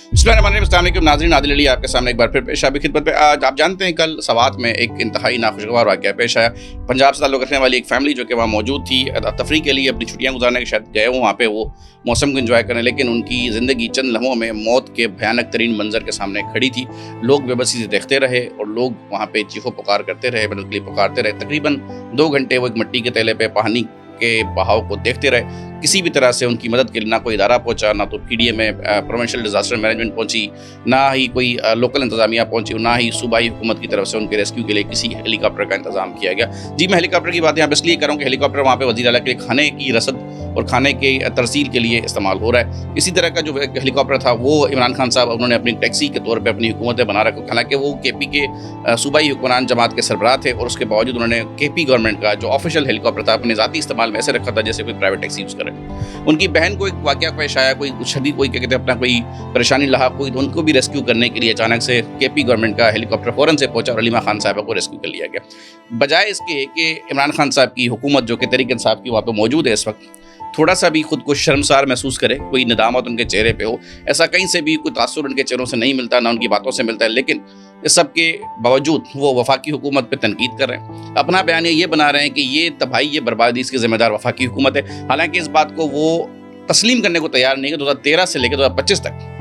अस्सलाम वालेकुम नाज़रीन, आदिल अली आपके सामने एक बार फिर पेश आपकी खिदमत पे। आज आप जानते हैं कल सवात में एक इंतहाई नाखुशगवार वाक़या पेश आया। पंजाब से ताल्लुक़ रखने वाली एक फ़ैमिली जो कि वहाँ मौजूद थी, तफरीह के लिए अपनी छुट्टियाँ गुजारने के शायद गए वहाँ पे वो मौसम को एंजॉय करने, लेकिन उनकी ज़िंदगी चंद लम्हों में मौत के भयानक तरीन मंजर के सामने खड़ी थी। लोग बेबसी से देखते रहे और लोग वहाँ पे चीखो पुकार करते रहे, मदद के लिए पुकारते रहे। तकरीबन 2 घंटे वो एक मिट्टी के तेले पे पानी के बहाव को देखते रहे। किसी भी तरह से उनकी मदद के लिए ना कोई इदारा पहुंचा, ना तो पीडीए में प्रोविंशियल डिजास्टर मैनेजमेंट पहुंची, ना ही कोई लोकल इंतजामिया पहुंची, ना ही सूबाई हुकूमत की तरफ से उनके रेस्क्यू के लिए किसी हेलीकॉप्टर का इंतजाम किया गया। जी, मैं हेलीकॉप्टर की बात यहाँ पर इसलिए कर रहा हूँ कि हेलीकॉप्टर वहाँ पे वज़ीर आला के लिए खाने की रसद और खाने के तरसील के लिए इस्तेमाल हो रहा है। इसी तरह का जो हेलीकॉप्टर था वो इमरान खान साहब उन्होंने अपनी टैक्सी के तौर पर अपनी हुकूमतें बना रखी। हालांकि वो केपी के सूबाई हुक्मरान जमात के सरबराह थे और उसके बावजूद उन्होंने केपी गवर्नमेंट का जो ऑफिशियल हेलीकॉप्टर था अपने ज़ाती इस्तेमाल में ऐसे रखा था जैसे कोई प्राइवेट टैक्सी यूज़ करे। उनकी बहन को एक वाक़या पेश आया, कोई शदीद कोई क्या कहते हैं अपना कोई परेशानी लाहक हुई, तो उनको भी रेस्क्यू करने के लिए अचानक से केपी गवर्नमेंट का हेलीकॉप्टर फ़ौरन से पहुंचा और अलीमा खान साहब को रेस्क्यू कर लिया गया। बजाय इसके कि इमरान खान साहब की हुकूमत जो कि तहरीक इंसाफ की वहाँ पर मौजूद है इस वक्त, थोड़ा सा भी खुद को शर्मसार महसूस करे, कोई नदामत उनके चेहरे पे हो, ऐसा कहीं से भी कोई तासुर उनके चेहरों से नहीं मिलता, ना उनकी बातों से मिलता है। लेकिन इस सब के बावजूद वो वफाकी हुकूमत पे तनकीद कर रहे हैं, अपना बयान ये बना रहे हैं कि ये तबाही, ये बर्बादी इसकी ज़िम्मेदार वफाकी हुकूमत है। हालांकि इस बात को वो तस्लीम करने को तैयार नहीं है। 2013 से लेकर 2025 तक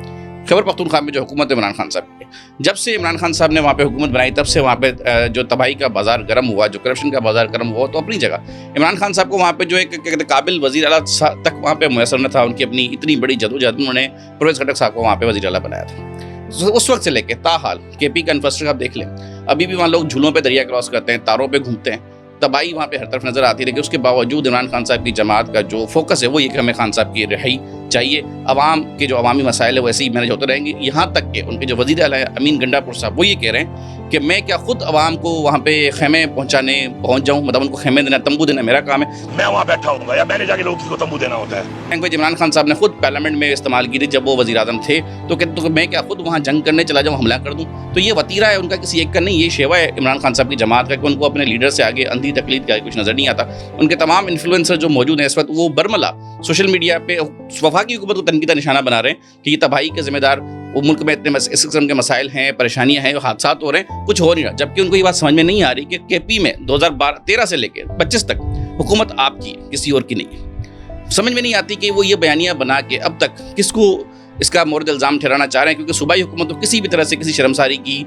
खैबर पख्तूनख्वा में जो हुकूमत है इमरान खान साहब की, जब से इमरान खान साहब ने वहाँ पे हुकूमत बनाई तब से वहाँ पे जो तबाही का बाजार गर्म हुआ, जो करप्शन का बाजार गर्म हुआ, तो अपनी जगह इमरान खान साहब को वहाँ पे जो एक कहते काबिल वज़ीर आला तक वहाँ पे मुयसर न था। उनकी अपनी इतनी बड़ी जदोजहद उन्होंने परवेज़ खट्टक साहब को वहाँ पे वज़ीर आला बनाया था। उस वक्त से लेकर ताहाल केपी का इंफ्रास्ट्रक्चर आप देख लें, अभी भी वहाँ लोग झूलों पर दरिया क्रॉस करते हैं, तारों पर घूमते हैं, तबाही वहाँ पे हर तरफ नजर आती है। लेकिन उसके बावजूद इमरान खान साहब की जमात का जो फोकस है वो ये कि हमें खान साहब की रिहाई चाहिए, अवाम के जो अवामी मसाइल है वो ऐसे ही मैनेज होते रहेंगे। यहाँ तक कि उनके जो वज़ीर आला है अमीन गंडापुर साहब वो ये कह रहे हैं कि मैं क्या खुद अवाम को वहाँ पे खेमे पहुँच जाऊँ, मतलब उनको खेमे देना, तंबू देना मेरा काम है, मैं वहाँ बैठा हूँ या मैंने जाके लोगों को तंबू देना होता है। लैंग्वेज इमरान खान साहब ने खुद पार्लियामेंट में इस्तेमाल की थी जब वो वज़ीर आज़म थे, तो कहते तो मैं क्या खुद वहाँ जंग करने चला जाऊँ, हमला कर दूँ। तो ये वतीरा है उनका, किसी एक का नहीं, ये शेवा है इमरान खान साहब की जमात का कि उनको अपने लीडर से आगे अंधी तकलीद का कुछ नज़र नहीं आता। उनके तमाम इन्फ्लुएंसर जो मौजूद हैं इस वक्त वो बरमला सोशल मीडिया पे वफाकी हुकूमत को तनकीद का निशाना बना रहे हैं कि ये तबाही के ज़िम्मेदार वो मुल्क में इतने इस किस्म के मसाइल हैं, परेशानियां हैं, हादसा हो रहे हैं, कुछ हो नहीं रहा। जबकि उनको ये बात समझ में नहीं आ रही कि केपी में 2013 से लेकर 25 तक हुकूमत आपकी है, किसी और की नहीं। समझ में नहीं आती कि वो ये बयानियां बना के अब तक किसको इसका मोरद इल्ज़ाम ठहराना चाह रहे हैं, क्योंकि सूबाई हुकूमत तो किसी भी तरह से किसी शर्मसारी की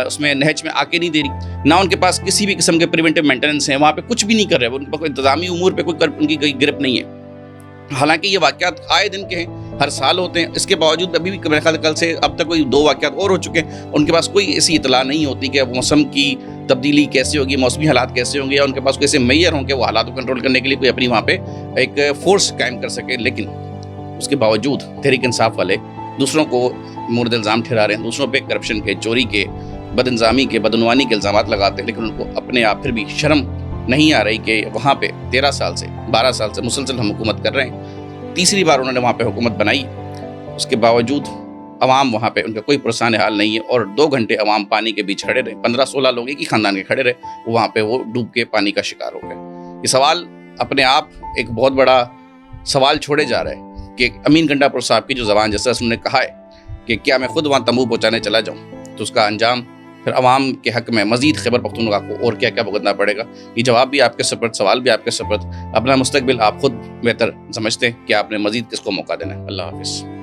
उसमें नहज में आके नहीं दे रही, ना उनके पास किसी भी किस्म के प्रिवेंटिव मेंटेनेंस है, वहाँ पे कुछ भी नहीं कर रहे, उनके पास इंतजामी उमूर पे कोई उनकी कोई गिरफ्त नहीं है। हालांकि ये वाक़यात आए दिन के हैं, हर साल होते हैं, इसके बावजूद अभी भी मेरे ख्याल कल से अब तक कोई 2 वाक़यात और हो चुके हैं। उनके पास कोई ऐसी इतला नहीं होती कि मौसम की तब्दीली कैसे होगी, मौसमी हालात कैसे होंगे, या उनके पास कोई ऐसे मेयर हों कि वो हालात को कंट्रोल करने के लिए कोई अपनी वहाँ पे एक फोर्स कायम कर सके। लेकिन उसके बावजूद तहरीक इंसाफ वाले दूसरों को मोरद इल्ज़ाम ठहरा रहे हैं, दूसरों पे करप्शन के, चोरी के, बदइंज़ामी के, बदनवानी के इल्ज़ामात लगाते हैं। लेकिन उनको अपने आप फिर भी शर्म नहीं आ रही कि वहाँ पे 13 साल से 12 साल से मुसलसल हम हुकूमत कर रहे हैं। तीसरी बार उन्होंने वहाँ पे हुकूमत बनाई, उसके बावजूद अवाम वहाँ पे उनका कोई पुरसान हाल नहीं है। और 2 घंटे अवाम पानी के बीच खड़े रहे, 15-16 लोग एक ही खानदान के खड़े रहे, वहाँ पे वो डूब के पानी का शिकार हो गए। ये सवाल अपने आप एक बहुत बड़ा सवाल छोड़े जा रहा है कि अमीन गंडापुर साहब की जो ज़बान जैसा उन्होंने कहा है कि क्या मैं खुद वहाँ तंबू पहुँचाने चला जाऊँ, तो उसका अंजाम फिर अवाम के हक़ में मज़ीद खैबर पख्तूनख्वा को और क्या क्या भुगतना पड़ेगा। ये जवाब भी आपके सपुर्द, सवाल भी आपके सपुर्द, अपना मुस्तकबिल आप खुद बेहतर समझते हैं कि आपने मज़ीद किसको मौका देना है। अल्लाह हाफ़िज़।